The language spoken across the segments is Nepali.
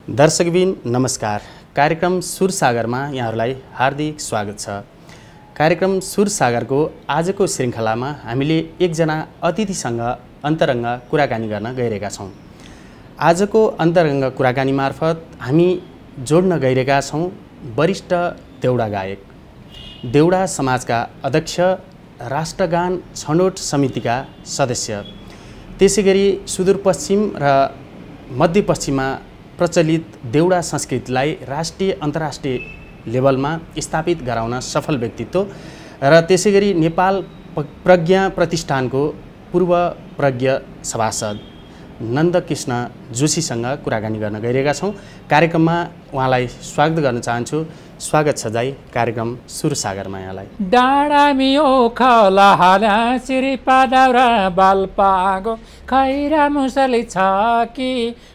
दर्शकबिन नमस्कार। कार्यक्रम सुरसागरमा यहाँहरूलाई हार्दिक स्वागत छ। कार्यक्रम सुरसागरको आजको श्रृङ्खलामा हामीले एकजना अतिथिसँग अन्तरङ्ग कुराकानी गर्न गइरहेका छौँ। आजको अन्तरङ्ग कुराकानी मार्फत हामी जोड्न गइरहेका छौँ वरिष्ठ देउडा गायक, देउडा समाजका अध्यक्ष, राष्ट्रगान छनौट समितिका सदस्य, त्यसैगरी सुदूरपश्चिम र मध्यपश्चिममा प्रचलित देउडा संस्कृतिलाई राष्ट्रिय अन्तर्राष्ट्रिय लेभलमा स्थापित गराउन सफल व्यक्तित्व र त्यसैगरी नेपाल प्रज्ञा प्रतिष्ठानको पूर्व प्रज्ञ सभासद नन्दकृष्ण जोशीसँग कुराकानी गर्न गइरहेका छौँ। कार्यक्रममा उहाँलाई स्वागत गर्न चाहन्छु। स्वागत छ दाइ कार्यक्रम सुरसागरमा यहाँलाई। डाँडामियो खलाहाला चिरिपा दाउरा बालपागो खैरा मुसली छ कि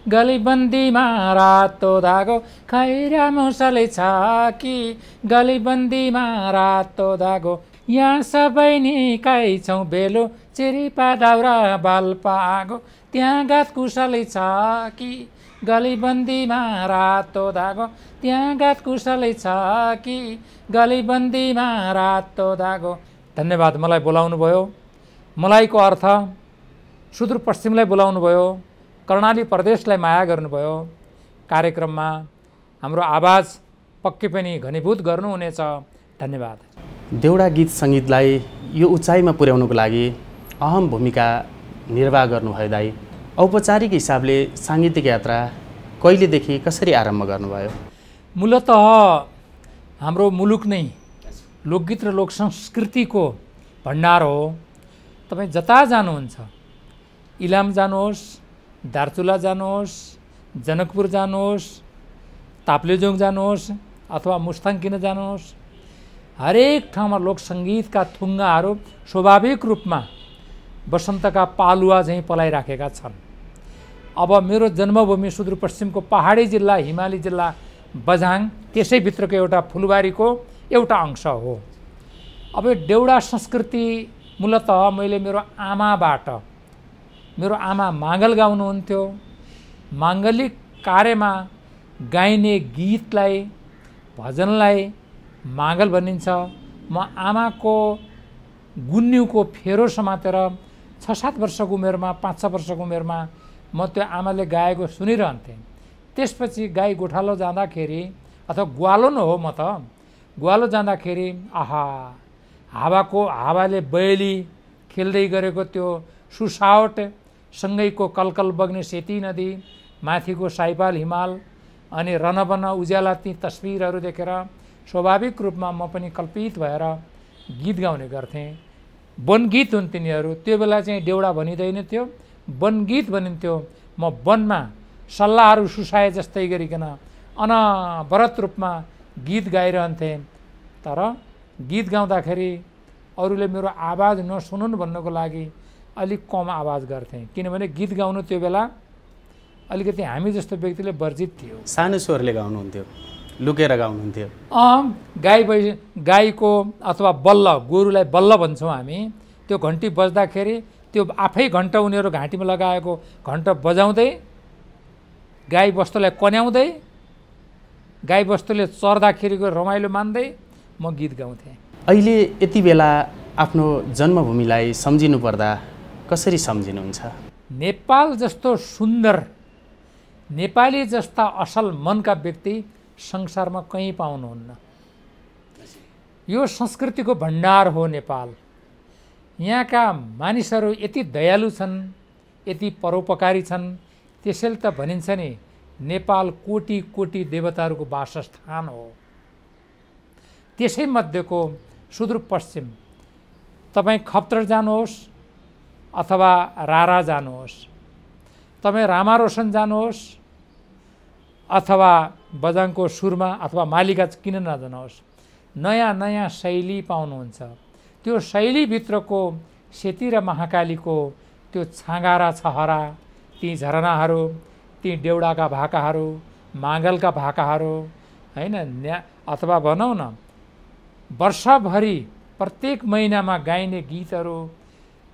गलीबन्दीमा रातो धागो खैरा मुसली छ कि गलीबन्दीमा रातो धागो यहाँ सबै निकै छौँ बेलो चिरिपा दाउरा बालपागो त्यहाँ गात कुशली छ कि गलीबन्दीमा रातो धागो त्यहाँ गात कुशली छ कि गलीबन्दीमा रातो धागो। धन्यवाद मलाई बोलाउनु भयो। मलाईको अर्थ सुदूरपश्चिमलाई बोलाउनु भयो, कर्णाली प्रदेशलाई माया गर्नुभयो। कार्यक्रममा हाम्रो आवाज पक्कै पनि घनीभूत गर्नुहुनेछ। धन्यवाद। देउडा गीत सङ्गीतलाई यो उचाइमा पुर्याउनुको लागि अहम भूमिका निर्वाह गर्नुभयो दाइ। औपचारिक हिसाबले साङ्गीतिक यात्रा कहिलेदेखि कसरी आरम्भ गर्नुभयो? मूलतः हाम्रो मुलुक नै लोकगीत र लोक संस्कृतिको भण्डार हो। तपाईँ जता जानुहुन्छ, इलाम जानुहोस्, दार्चुला जानुहोस्, जनकपुर जानुहोस्, ताप्लेजुङ जानुहोस् अथवा मुस्ताङ किन जानुहोस्, हरेक ठाउँमा लोकसङ्गीतका थुङ्गाहरू स्वाभाविक रूपमा वसन्तका पालुवा झैँ पलाइराखेका छन्। अब मेरो जन्मभूमि सुदूरपश्चिमको पहाडी जिल्ला, हिमाली जिल्ला बझाङ त्यसैभित्रको एउटा फुलबारीको एउटा अंश हो। अब देउडा संस्कृति मूलतः मैले मेरो आमाबाट, मेरो आमा माङ्गल गाउनुहुन्थ्यो। माङ्गलिक कार्यमा गाइने गीतलाई, भजनलाई माङ्गल भनिन्छ। म आमाको गुन्युको फेरो समातेर 6-7 वर्षको उमेरमा, 5-6 वर्षको उमेरमा म त्यो आमाले गाएको सुनिरहन्थेँ। त्यसपछि गाई गोठालो जाँदाखेरि, अथवा ग्वालो न हो, म त ग्वालो जाँदाखेरि आहा हावाले बयली खेल्दै गरेको त्यो सुसावट, सँगैको कलकल बग्ने सेती नदी, माथिको साइपाल हिमाल अनि रनबन उज्याला ती तस्बिरहरू देखेर स्वाभाविक रूपमा म पनि कल्पित भएर गीत गाउने गर्थेँ। वनगीत हुन् तिनीहरू। त्यो बेला चाहिँ देउडा भनिँदैन थियो, वनगीत भनिन्थ्यो। म वनमा सल्लाहहरू सुसाए जस्तै गरिकन अनवरत रूपमा गीत गाइरहन्थेँ। तर गीत गाउँदाखेरि अरूले मेरो आवाज नसुनुन् भन्नको लागि अलिक कम आवाज गर्थेँ, किनभने गीत गाउनु त्यो बेला अलिकति हामी जस्तो व्यक्तिले वर्जित थियो। सानो स्वरले गाउनुहुन्थ्यो, लुकेर गाउनुहुन्थ्यो। गाईको अथवा बल्ल, गोरुलाई बल्ल भन्छौँ हामी, त्यो घन्टी बज्दाखेरि त्यो आफै घन्ट उनीहरू घाँटीमा लगाएको घन्ट बजाउँदै, गाई बस्तुलाई कन्याउँदै, गाई बस्तुले चर्दाखेरिको रमाइलो मान्दै म गीत गाउँथेँ। अहिले यति बेला आफ्नो जन्मभूमिलाई सम्झिनु पर्दा कसरी सम्झिनुहुन्छ? नेपाल जस्तो सुन्दर, नेपाली जस्ता असल मनका व्यक्ति संसारमा कहीँ पाउनुहुन्न। यो संस्कृतिको भण्डार हो नेपाल। यहाँका मानिसहरू यति दयालु छन्, यति परोपकारी छन्। त्यसैले त भनिन्छ नि, नेपाल कोटी कोटी देवताहरूको वासस्थान हो। त्यसै मध्येको सुदूरपश्चिम, तपाईँ खप्तर जानुहोस् अथवा रारा जानुहोस्, तपाईँ रामारोशन जानुहोस् अथवा बझाङको सुरमा अथवा मालिका किन नजानुहोस्, नयाँ नयाँ शैली पाउनुहुन्छ। त्यो शैलीभित्रको सेती र महाकालीको त्यो छाँगारा छहरा, ती झरनाहरू, ती देउडाका भाकाहरू, माङ्गलका भाकाहरू, होइन, अथवा भनौँ न वर्षभरि प्रत्येक महिनामा गाइने गीतहरू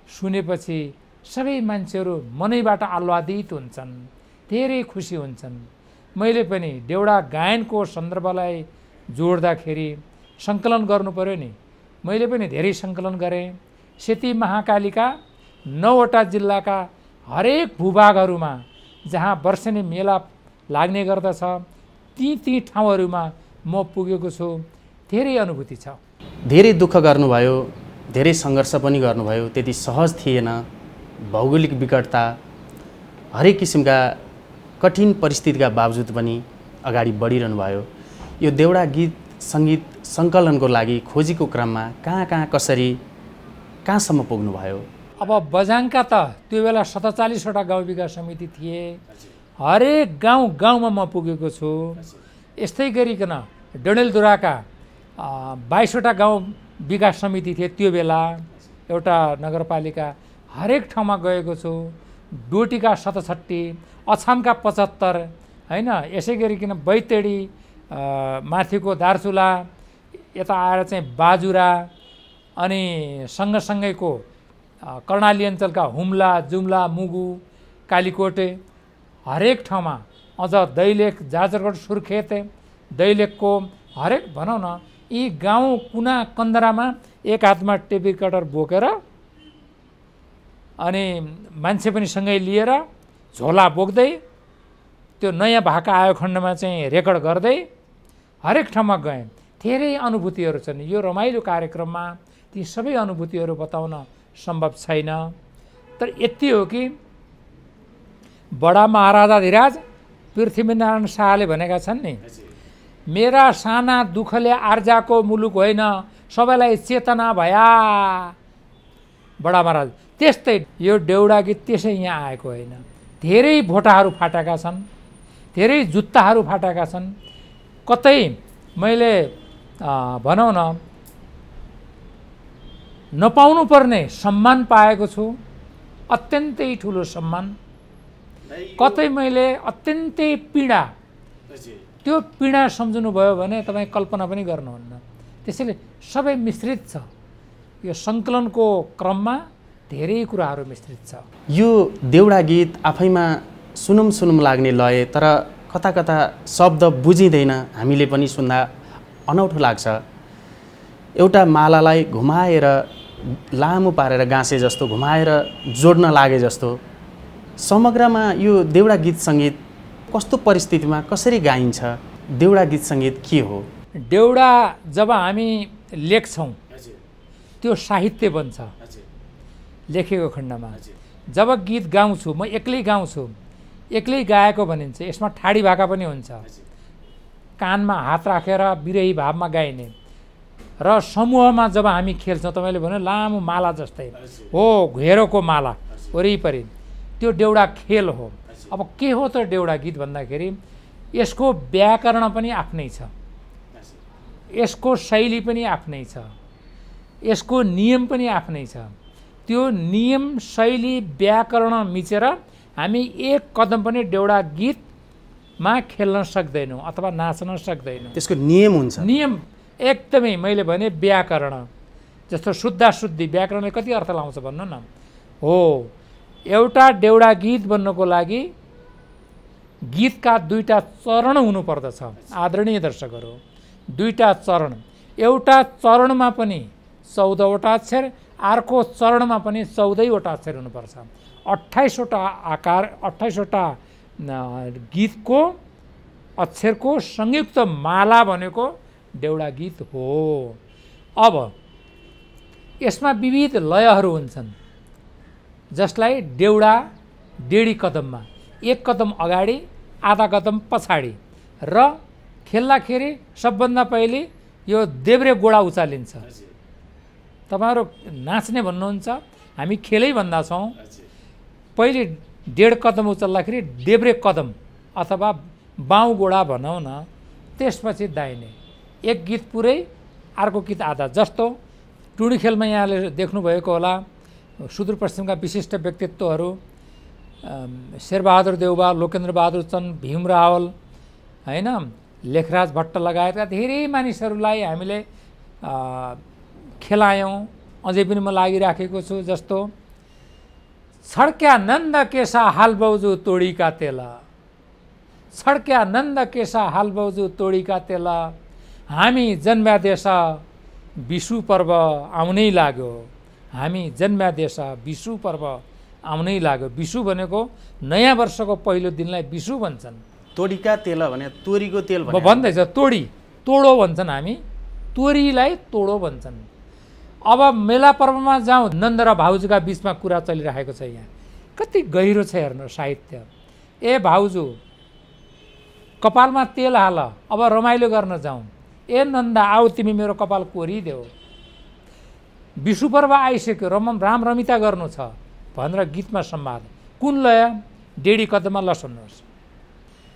सुनेपछि सबै मान्छेहरू मनैबाट आह्लादित हुन्छन्, धेरै खुसी हुन्छन्। मैले पनि देउडा गायनको सन्दर्भलाई जोड्दाखेरि सङ्कलन गर्नु पर्यो नि। मैले पनि धेरै सङ्कलन गरेँ। सेती महाकालीका 9वटा जिल्लाका हरेक भूभागहरूमा जहाँ वर्षेनी मेला लाग्ने गर्दछ ती ठाउँहरूमा म पुगेको छु। धेरै अनुभूति छ। धेरै दुःख गर्नुभयो, धेरै सङ्घर्ष पनि गर्नुभयो, त्यति सहज थिएन। भौगोलिक विकटता, हरेक किसिमका कठिन परिस्थितिका बावजुद पनि अगाडि बढिरहनु भयो। यो देउडा गीत सङ्गीत सङ्कलनको लागि खोजीको क्रममा कहाँ कसरी कहाँसम्म पुग्नुभयो? अब बझाङका त त्यो बेला 47वटा गाउँ विकास समिति थिए। हरेक गाउँमा म पुगेको छु। यस्तै गरिकन डडेलधुराका 22वटा गाउँ विकास समिति थिए त्यो बेला, एउटा नगरपालिका। हरेक ठाउँमा गएको छु। डोटीका 67, अछामका 75, होइन। यसै गरिकन बैतडी, माथिको दार्चुला, यता आएर चाहिँ बाजुरा, अनि सँगसँगैको कर्णाली अञ्चलका हुम्ला, जुम्ला, मुगु, कालीकोटे, हरेक ठाउँमा, अझ दैलेख, जाजरकोट, सुर्खेत, दैलेखको हरेक भनौँ न यी गाउँ कुना कन्दरामा एक हातमा टेप रिकर्डर बोकेर अनि मान्छे पनि सँगै लिएर झोला बोक्दै त्यो नयाँ भाका आयो खण्डमा चाहिँ रेकर्ड गर्दै हरेक ठाउँमा गएँ। धेरै अनुभूतिहरू छन्। यो रमाइलो कार्यक्रममा ती सबै अनुभूतिहरू बताउन सम्भव छैन। तर यति हो कि बडा महाराजाधिराज पृथ्वीनारायण शाहले भनेका छन् नि, मेरा साना दुःखले आर्जाको मुलुक होइन, सबैलाई चेतना भया। बडा महाराज त्यस्तै यो देउडा गीत त्यसै यहाँ आएको होइन। धेरै भोटाहरू फाटेका छन्, धेरै जुत्ताहरू फाटेका छन्। कतै मैले भनौँ न नपाउनु पर्ने सम्मान पाएको छु, अत्यन्तै ठुलो सम्मान। कतै मैले अत्यन्तै पीडा, त्यो पीडा सम्झनु भयो भने तपाईँ कल्पना पनि गर्नुहुन्न। त्यसैले सबै मिश्रित छ। यो सङ्कलनको क्रममा धेरै कुराहरू मिश्रित छ। यो देउडा गीत आफैमा सुनुम लाग्ने लय, तर कता शब्द बुझिँदैन। हामीले पनि सुन्दा अनौठो लाग्छ। एउटा मालालाई घुमाएर लामो पारेर गाँसे जस्तो, घुमाएर जोड्न लागे जस्तो। समग्रमा यो देउडा गीत सङ्गीत कस्तो परिस्थितिमा कसरी गाइन्छ? देउडा गीत सङ्गीत के हो? देउडा जब हामी लेख्छौँ त्यो साहित्य बन्छ लेखेको खण्डमा। जब गीत गाउँछु, म एक्लै गाउँछु, एक्लै गाएको भनिन्छ। यसमा ठाडी भाका पनि हुन्छ, कानमा हात राखेर विरही भावमा गाइने। र समूहमा जब हामी खेल्छौँ, तपाईँले भन्यो लामो माला जस्तै हो, घेरोको माला वरिपरि, त्यो देउडा खेल हो। अब के हो त देउडा गीत भन्दाखेरि यसको व्याकरण पनि आफ्नै छ, यसको शैली पनि आफ्नै छ, यसको नियम पनि आफ्नै छ। त्यो नियम शैली व्याकरण मिचेर हामी एक कदम पनि देउडा गीतमा खेल्न सक्दैनौँ अथवा नाच्न सक्दैनौँ। त्यसको नियम हुन्छ। नियम एकदमै, मैले भने व्याकरण जस्तो शुद्धाशुद्धि, व्याकरणले कति अर्थ लाउँछ भन्नु न। हो, एउटा देउडा गीत बन्नको लागि गीतका दुईटा चरण हुनुपर्दछ। आदरणीय दर्शकहरू, दुईटा चरण, एउटा चरणमा पनि 14वटा अक्षर, अर्को चरणमा पनि 14वटा अक्षर हुनुपर्छ। 28वटा आकार, 28वटा गीतको अक्षरको संयुक्त माला भनेको देउडा गीत हो। अब यसमा विविध लयहरू हुन्छन्, जसलाई देउडा डेढी कदममा, एक कदम अगाडि आधा कदम पछाडि, र खेल्दाखेरि सबभन्दा पहिले यो देब्रे गोडा उचालिन्छ। तपाईँहरू नाच्ने भन्नुहुन्छ, हामी खेलै भन्दा छौँ। पहिले 1.5 कदम उचाल्दाखेरि देब्रे कदम अथवा बाउँ गोडा भनौँ न, त्यसपछि दाहिने। एक गीत पुरै, अर्को गीत आधा। जस्तो टुडी खेलमा यहाँले देख्नुभएको होला, सुदूरपश्चिमका विशिष्ट व्यक्तित्वहरू शेरबहादुर देउबा, लोकेन्द्र बहादुर चन्द, भीम रावल, होइन, लेखराज भट्ट लगायतका धेरै मानिसहरूलाई हामीले खेलायौँ। अझै पनि म लागिराखेको छु। जस्तो छड्क्या नन्द केसा हाल बौजू तोडीका तेला, छड्क्या नन्द केसा हाल बाउजू तोडीका तेला हामी जन्म्या देश विषु पर्व आउनै लाग्यो हामी जन्म्या देश विषु पर्व आउनै लाग्यो विषु भनेको नयाँ वर्षको पहिलो दिनलाई विषु भन्छन् तोरीका तेल भने तोरीको तेल म भन्दैछ तोडो भन्छन् हामी तोरीलाई तोडो भन्छन् अब मेला पर्वमा जाउँ नन्द र भाउजूका बिचमा कुरा चलिरहेको छ यहाँ कति गहिरो छ हेर्नु साहित्य ए भाउजू कपालमा तेल हाल अब रमाइलो गर्न जाउँ ए नन्दा आऊ तिमी मेरो कपाल कोरिदेऊ विषु पर्व आइसक्यो राम रमिता गर्नु छ भनेर गीतमा संवाद कुन लय डेढी कदममा ल सुन्नुहोस्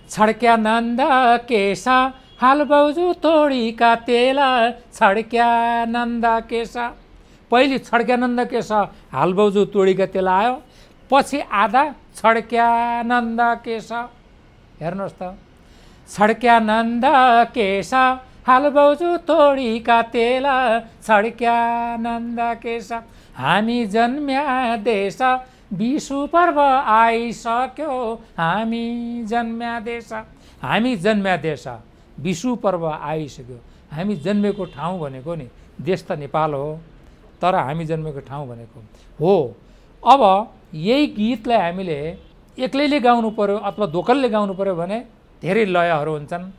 छड्क्या नन्द केसा हाल बाउजू तोडीका तेला छड्क्या नन्द केसा पहिले छड्क्या नन्द केसा हाल बाउजू तोडीका तेला आयो पछि आधा छड्क्या नन्द केसा हेर्नुहोस् त छड्क्या नन्द केसा हाल बाउजू तोडीका तेला छड्क्या नन्द केसा हामी जन्म्या देश विषु पर्व आइसक्यो हामी जन्म्या देश विषु पर्व आइसक्यो हामी जन्मेको ठाउँ भनेको नि देश त नेपाल हो तर हामी जन्मेको ठाउँ भनेको हो अब यही गीतलाई हामीले एक्लैले गाउनु पर्यो अथवा दोकलले गाउनु पर्यो भने धेरै लयहरू हुन्छन्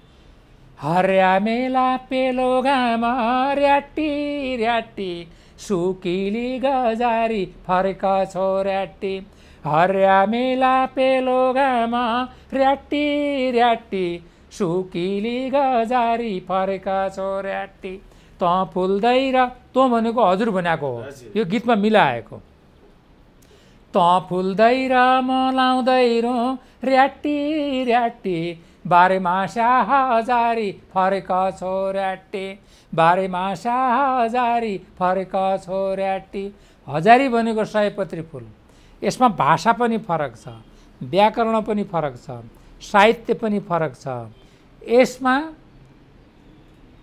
हर्या मेला पेलो घाम र्याटी र्याटी सुकिली गजारी फर्क छोर्याटी हर्या मेला पेलो घाम र्याटी र्याटी सुकिली गजारी फर्क छोर्याटी त फुल्दै र तँ भनेको हजुर भनेको हो यो गीतमा मिलाएको त फुल्दै र मलाउँदै रो र्याटी र्याटी बारे मासा हजारी फर्क छोर्याटी बारे मासा हजारी फर्क छोर्याटी हजारी भनेको सयपत्री फुल यसमा भाषा पनि फरक छ व्याकरण पनि फरक छ साहित्य पनि फरक छ यसमा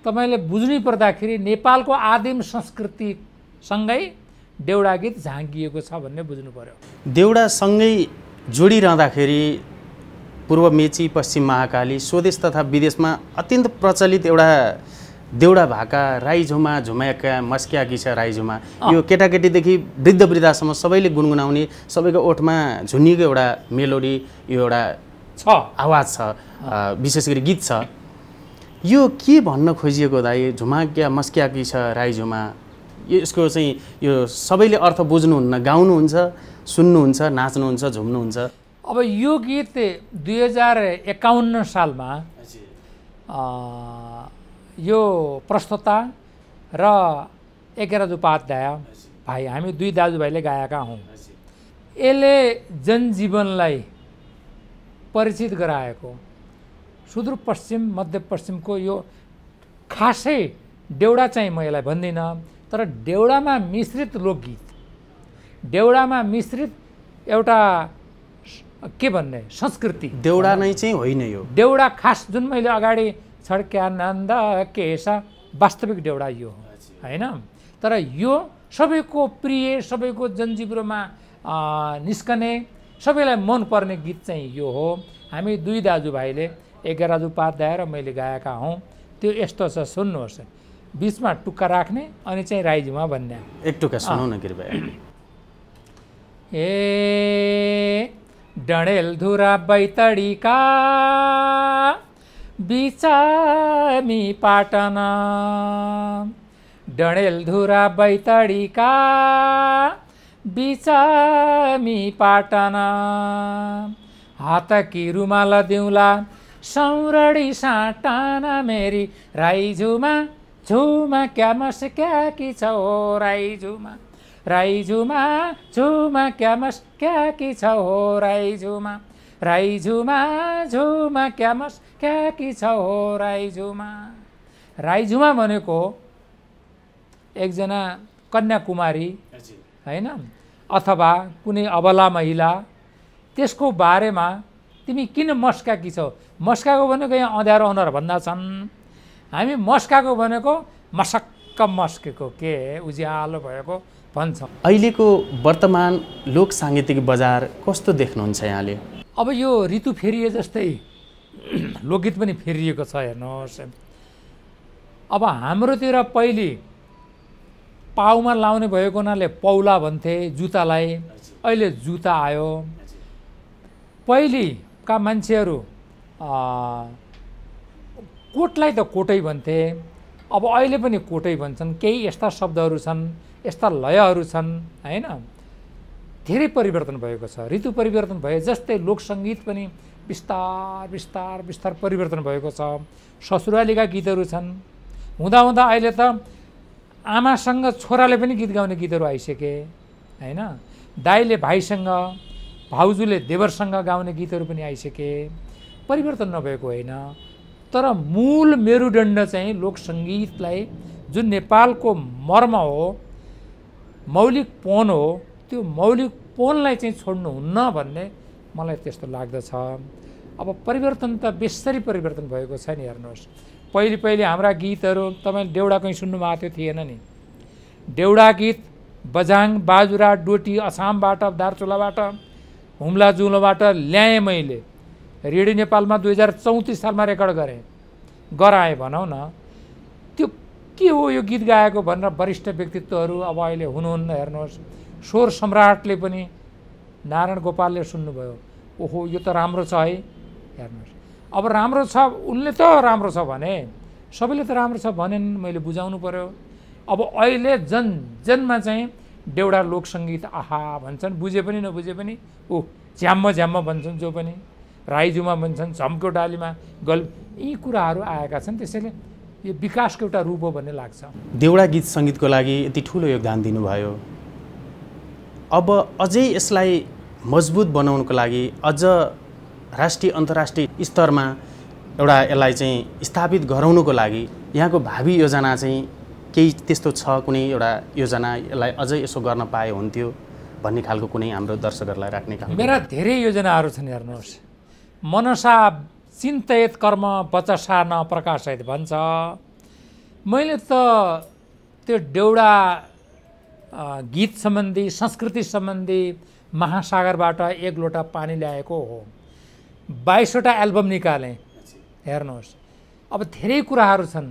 तपाईले बुझ्नु पर्दाखेरि नेपालको आदिम संस्कृतिसँगै देउडा गीत झाँकिएको छ भन्ने बुझ्नु पर्यो देउडासँगै जोडिरहँदाखेरि पूर्व मेची पश्चिम महाकाली स्वदेश तथा विदेशमा अत्यन्त प्रचलित एउटा देउडा भाका राईझुमा झुमाएका मस्क्याकी छ राईझुमा यो केटाकेटीदेखि वृद्ध वृद्धासम्म सबैले गुनगुनाउने सबैको ओठमा झुन्निएको एउटा मेलोडी यो एउटा छ आवाज छ विशेष गरी गीत छ यो के भन्न खोजिएको दाइ झुमाक्या मस्क्याकी छ राईझुमा यसको चाहिँ यो सबैले अर्थ बुझ्नुहुन्न गाउनुहुन्छ सुन्नुहुन्छ नाच्नुहुन्छ झुम्नुहुन्छ अब यो गीत 2051 सालमा यो प्रस्तुता र एकेराज उपाध्याय भाइ हामी दुई दाजुभाइले गाएका हौँ यसले जनजीवनलाई परिचित गराएको सुदूरपश्चिम मध्यपश्चिमको यो खासै देउडा चाहिँ म यसलाई भन्दिनँ तर देउडामा मिश्रित लोकगीत देउडामा मिश्रित एउटा के भन्ने संस्कृति देउडा नै चाहिँ होइन यो देउडा खास जुन मैले अगाडि छड्क्या नन्द केसा वास्तविक देउडा यो हो हैन तर यो सबैको प्रिय सबैको जनजीवनमा निस्कने सबैलाई मन पर्ने गीत चाहिँ यो हो हामी दुई दाजुभाइले एकेराज उपाध्याय र मैले गाएका हौँ त्यो यस्तो छ सुन्नुहोस् बीचमा टुक्का राख्ने अनि चाहिँ राईझुमा भन्ने एक टुक्का सुनाउ न कृपया ए डडेलधुरा बैतडीका बिचामी पाटना डडेलधुरा बैतडीका बिचामी पाटना हातकी रुमाल दिउँला सौरडी साटाना मेरी राईझुमा झुमा क्या मस्क्या की छ हो राईझुमा राईझुमा झुमा क्या मस्क्या की छ हो राईझुमा राईझुमा झुमा क्या मस्क्या की छ हो राईझुमा राईझुमा भनेको एकजना कन्याकुमारी हैन अथवा कुनै अबला महिला त्यसको बारेमा तिमी किन मस्काकी छौ मस्काको भनेको यहाँ अँध्यारो अनुहार भन्दा छन् हामी मस्काको भनेको मसक्क मस्केको के उज्यालो भएको भन्छौँ अहिलेको वर्तमान लोक साङ्गीतिक बजार कस्तो देख्नुहुन्छ यहाँले अब यो ऋतु फेरिए जस्तै लोकगीत पनि फेरिएको छ हेर्नुहोस्। अब हाम्रोतिर पहिले पाउमा लाउने भएको हुनाले पौला भन्थे जुत्तालाई, अहिले जुत्ता आयो। पहिलेका मान्छेहरू कोटलाई त कोटै भन्थे, अब अहिले पनि कोटै भन्छन्। केही यस्ता शब्दहरू छन्, यस्ता लयहरू छन् हैन, धेरै परिवर्तन भएको छ। ऋतु परिवर्तन भए जस्तै लोकसङ्गीत पनि बिस्तार बिस्तार बिस्तार परिवर्तन भएको छ। ससुरालीका गीतहरू छन्, हुँदा हुँदा अहिले त आमासँग छोराले पनि गीत गाउने गीतहरू आइसके हैन, दाइले भाइसँग, भाउजूले देवरसँग गाउने गीतहरू पनि आइसके। परिवर्तन नभएको होइन, तर मूल मेरुदण्ड चाहिँ लोकसङ्गीतलाई जुन नेपालको मर्म हो, मौलिकपन हो, त्यो मौलिकपनलाई चाहिँ छोड्नुहुन्न भन्ने मलाई त्यस्तो लाग्दछ। अब परिवर्तन त बेसरी परिवर्तन भएको छ नि हेर्नुहोस्। पहिले हाम्रा गीतहरू तपाईँले देउडा कहीँ सुन्नुभएको थियो, थिएन नि? देउडा गीत बझाङ, बाजुरा, डोटी, अछामबाट, दार्चुलाबाट, हुम्ला जुम्लोबाट ल्याएँ मैले। रेडियो नेपालमा 2034 सालमा रेकर्ड गराएँ भनौँ न। त्यो के हो यो गीत गाएको भनेर वरिष्ठ व्यक्तित्वहरू अब अहिले हुनुहुन्न हेर्नुहोस्। स्वर सम्राटले पनि, नारायण गोपालले सुन्नुभयो, ओहो यो त राम्रो छ है हेर्नुहोस्। अब राम्रो छ, उनले त राम्रो छ भने, सबैले त राम्रो छ भनेन्, मैले बुझाउनु पर्यो। अब अहिले जनमा चाहिँ देउडा लोकसङ्गीत आहा भन्छन्, बुझे पनि नबुझे पनि, ओह झ्याम्म झ्याम्म भन्छन्, जो पनि राईजुमा भन्छन्, झम्को डालीमा यी कुराहरू आएका छन्। त्यसैले यो विकासको एउटा रूप हो भन्ने लाग्छ। देउडा गीत सङ्गीतको लागि यति ठुलो योगदान दिनुभयो, अब अझै यसलाई मजबुत बनाउनको लागि अझ राष्ट्रिय अन्तर्राष्ट्रिय स्तरमा एउटा यसलाई चाहिँ स्थापित गराउनुको लागि यहाँको भावी योजना चाहिँ केही त्यस्तो छ? कुनै एउटा योजना यसलाई अझै यसो गर्न पाए हुन्थ्यो भन्ने खालको कुनै हाम्रो दर्शकहरूलाई राख्ने खालको? मेरा धेरै योजनाहरू छन् हेर्नुहोस्। मनसा चिन्तयत कर्म बचसा न प्रकाशित भन्छ। मैले त त्यो देउडा गीत सम्बन्धी, संस्कृति सम्बन्धी महासागरबाट एक लोटा पानी ल्याएको हो। 22वटा एल्बम निकालेँ हेर्नुहोस्। अब धेरै कुराहरू छन्।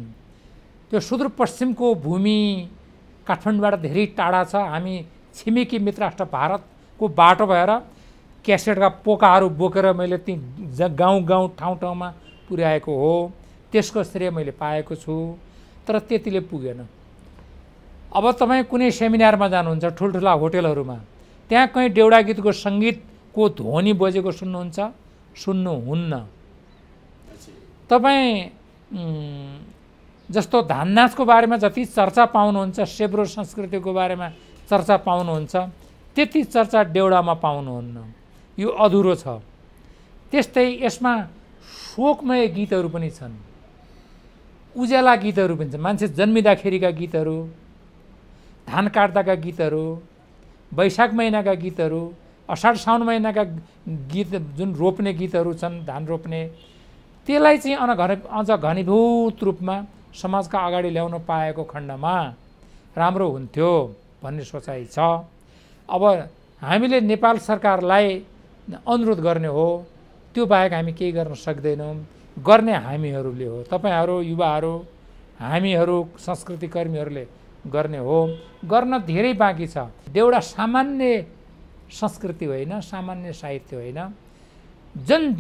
त्यो सुदूरपश्चिमको भूमि काठमाडौँबाट धेरै टाढा छ। हामी छिमेकी मित्र राष्ट्र भारतको बाटो भएर क्यासेटका पोकाहरू बोकेर मैले ती गाउँ ठाउँमा पुर्याएको हो। त्यसको श्रेय मैले पाएको छु, तर त्यतिले पुगेन। अब तपाईँ कुनै सेमिनारमा जानुहुन्छ, ठुल्ठुला होटेलहरूमा, त्यहाँ कहीँ देउडा गीतको सङ्गीतको ध्वनि बजेको सुन्नुहुन्छ? सुन्नुहुन्न। तपाईँ जस्तो धान नाचको बारेमा जति चर्चा पाउनुहुन्छ, सेब्रो संस्कृतिको बारेमा चर्चा पाउनुहुन्छ, त्यति चर्चा देउडामा पाउनुहुन्न। यो अधुरो छ। त्यस्तै यसमा शोकमय गीतहरू पनि छन्, उज्याला गीतहरू पनि छन्, मान्छे जन्मिँदाखेरिका गीतहरू, धान काट्दाका गीतहरू, वैशाख महिनाका गीतहरू, अषाढ साउन महिनाका गीत, जुन रोप्ने गीतहरू छन्, धान रोप्ने, त्यसलाई चाहिँ अझ घनीभूत रूपमा समाजका अगाडि ल्याउन पाएको खण्डमा राम्रो हुन्थ्यो भन्ने सोचाइ छ। अब हामीले नेपाल सरकारलाई अनुरोध गर्ने हो, त्यो बाहेक हामी केही गर्न सक्दैनौँ। गर्ने हामीहरूले हो, तपाईँहरू युवाहरू, हामीहरू संस्कृति कर्मीहरूले गर्ने हो। गर्न धेरै बाँकी छ। देउडा सामान्य संस्कृति होइन, सामान्य साहित्य होइन,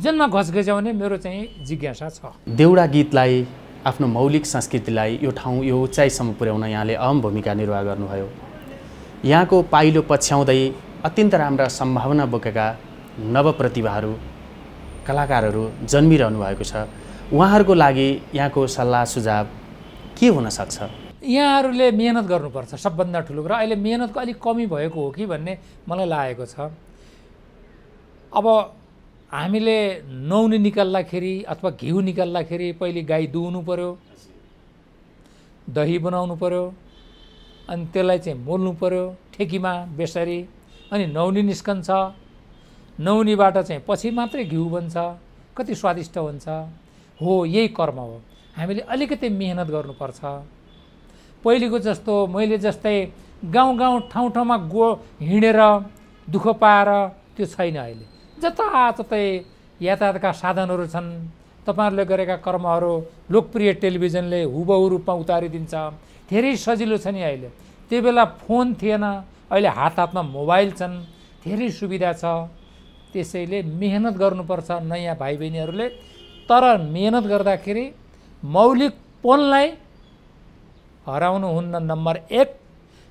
जनमा घचघच्याउने मेरो चाहिँ जिज्ञासा छ। देउडा गीतलाई, आफ्नो मौलिक संस्कृतिलाई यो ठाउँ, यो उचाइसम्म पुर्याउन यहाँले अहम भूमिका निर्वाह गर्नुभयो। यहाँको पाइलो पछ्याउँदै अत्यन्त राम्रा सम्भावना बोकेका नवप्रतिभाहरू, कलाकारहरू जन्मिरहनु भएको छ। उहाँहरूको लागि यहाँको सल्लाह सुझाव के हुन सक्छ? यहाँहरूले मेहनत गर्नुपर्छ, सबभन्दा ठुलो कुरा। अहिले मेहनतको अलिक कमी भएको हो कि भन्ने मलाई लागेको छ। अब हामीले नुहाउने निकाल्दाखेरि अथवा घिउ निकाल्दाखेरि पहिले गाई दुहुनु पर्यो, दही बनाउनु पर्यो, अनि त्यसलाई चाहिँ मोल्नु पर्यो ठेकीमा बेसरी, अनि नुहाउने निस्कन्छ। नुहाउनेबाट चाहिँ पछि मात्रै घिउ बन्छ, कति स्वादिष्ट हुन्छ। हो, यही कर्म हो। हामीले अलिकति मेहनत गर्नुपर्छ। पहिलेको जस्तो मैले जस्तै गाउँ ठाउँमा हिँडेर दुःख पाएर त्यो छैन। अहिले जताततै यातायातका साधनहरू छन्, तपाईँहरूले गरेका कर्महरू लोकप्रिय टेलिभिजनले हुबहु रूपमा उतारिदिन्छ। धेरै सजिलो छ नि अहिले। त्यो बेला फोन थिएन, अहिले हातमा मोबाइल छन्, धेरै सुविधा छ। त्यसैले मेहनत गर्नुपर्छ नयाँ भाइ बहिनीहरूले। तर मेहनत गर्दाखेरि मौलिकपनलाई हराउनुहुन्न, नम्बर 1।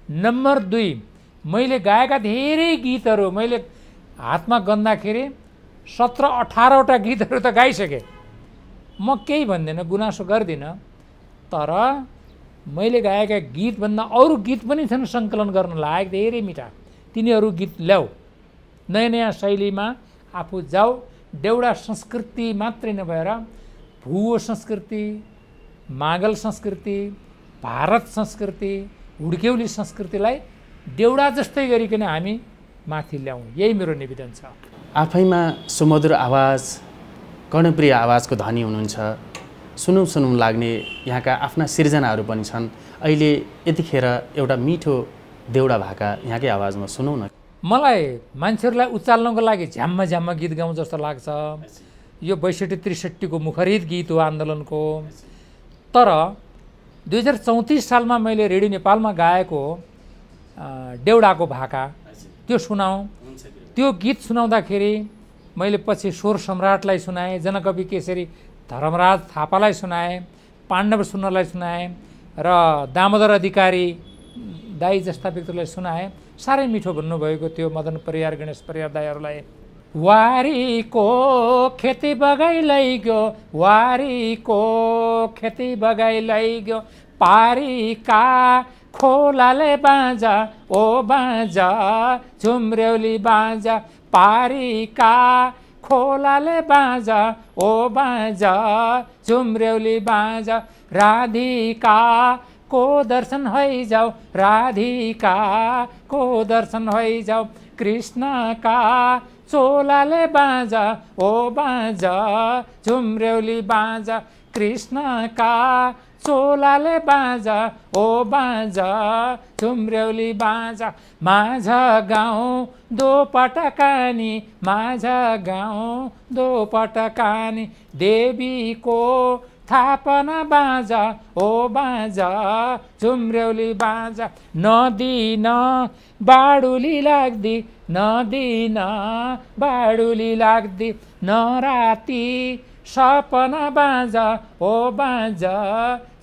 नम्बर 2, मैले गाएका धेरै गीतहरू मैले हातमा गन्दाखेरि 17-18वटा गीतहरू त गाइसकेँ। म केही भन्दिनँ, गुनासो गर्दिनँ। तर मैले गाएका गीतभन्दा अरू गीत पनि छन् सङ्कलन गर्न लायक, धेरै मिठा। तिनीहरू गीत ल्याऊ, नयाँ नयाँ शैलीमा आफू जाऊ। देउडा संस्कृति मात्रै नभएर भुवो संस्कृति, मागल संस्कृति, भारत संस्कृति, हुड्क्यौली संस्कृतिलाई देउडा जस्तै गरिकन हामी माथि ल्याउँ। यही मेरो निवेदन छ। आफैमा सुमधुर आवाज, कर्णप्रिय आवाजको धनी हुनुहुन्छ। सुनौँ सुनौँ लाग्ने यहाँका आफ्ना सिर्जनाहरू पनि छन्। अहिले यतिखेर एउटा मिठो देउडा भाका यहाँकै आवाजमा सुनौँ न। मलाई मान्छेहरूलाई उचाल्नको लागि झ्याम्म झ्याम्म गीत गाउँ जस्तो लाग्छ। यो 62-63 को मुखरित गीत हो आन्दोलनको। तर 2034 सालमा मैले रेडियो नेपालमा गाएको देउडाको भाका त्यो सुनाऊँ। त्यो गीत सुनाउँदाखेरि मैले पछि स्वर सम्राटलाई सुनाएँ, जनकवि केसरी धर्मराज थापालाई सुनाएँ, पाण्डव सुन्नलाई सुनाएँ र दामोदर अधिकारी दाई जस्ता व्यक्तिलाई सुनाएँ। साह्रै मिठो भन्नुभएको थियो मदन परियार, गणेश परियार दाईहरूलाई। वारीको खेती बगाई लैग्यो, वारीको खेती बगाई लैग्यो, पारीका खोलाले बाजा ओ बाजा, झुम्रेउली बाजा, पारीका खोलाले बाजा ओ बाजा, झुम्रेउली बाजा, राधिका को दर्शन होइजाऊ, राधिका को दर्शन होइजाऊ, कृष्ण का चोलाले बाजा ओ बाजा, झुम्रेउली बाजा, कृष्ण का चोलाले बाजा ओ बाजा, झुम्रेउली बाजा। माझ गाउँ दो पटकानी, माझ गाउँ दो पटकानी, देवीको थापना बाजा ओ बाजा, झुम्रेउली बाजा। नदिन बाडुली लाग्दी, नदिन बाडुली लाग्दी, नराती सपना बाजा ओ बाजा,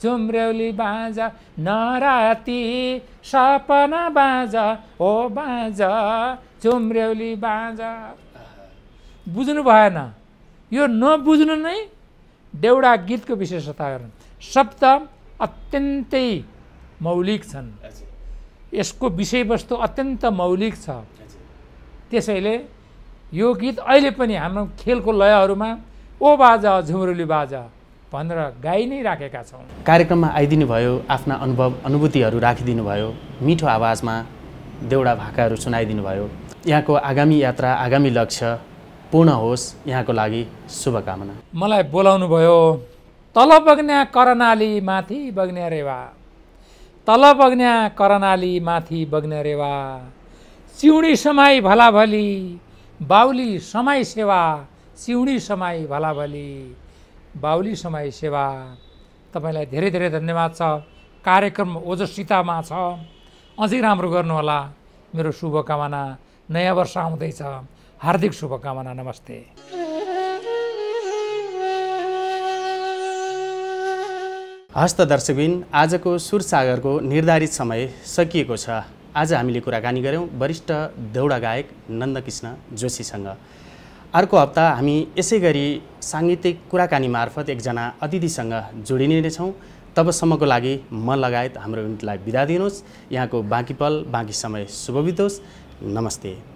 झुम्रेउली बाजा, नराती सपना बाजा ओ बाजा, झुम्रेउली बाजा। बुझ्नु भएन? यो नबुझ्नु नै देउडा गीतको विशेषता हो। शब्द अत्यन्तै मौलिक छन्, यसको विषयवस्तु अत्यन्त मौलिक छ। त्यसैले यो गीत अहिले पनि हाम्रो खेलको लयहरूमा ओ बाजा झुम्रेउली बाजा भनेर गाइ नै राखेका छौँ। कार्यक्रममा आइदिनु भयो, आफ्ना अनुभूतिहरू राखिदिनु भयो, मिठो आवाजमा देउडा भाकाहरू सुनाइदिनु भयो। यहाँको आगामी यात्रा, आगामी लक्ष्य पूर्ण होस्, यहाँको लागि शुभकामना। मलाई बोलाउनु भयो। तल बग्न्या करनाली माथि बग्ने रेवा, तल बग्न्या करनाली माथि बग्ने रेवा, सिउडी समाई भलाभली, बाउली समाई सेवा, सिउडी समाई भलाभली, बाउली समाई सेवा। तपाईँलाई धेरै धेरै धन्यवाद छ। कार्यक्रम ओजस्वितामा छ, अझै राम्रो गर्नुहोला। मेरो शुभकामना। नयाँ वर्ष आउँदैछ, हार्दिक शुभकामना। नमस्ते। हस्त दर्शकबिन, आजको सुरसागरको निर्धारित समय सकिएको छ। आज हामीले कुराकानी गऱ्यौँ वरिष्ठ देउडा गायक नन्दकृष्ण जोशीसँग। अर्को हप्ता हामी यसै गरी साङ्गीतिक कुराकानी मार्फत एकजना अतिथिसँग जोडिने नै छौँ। तबसम्मको लागि म लगायत हाम्रो युनिटलाई बिदा दिनुहोस्। यहाँको बाँकी पल, बाँकी समय शुभ बितोस्। नमस्ते।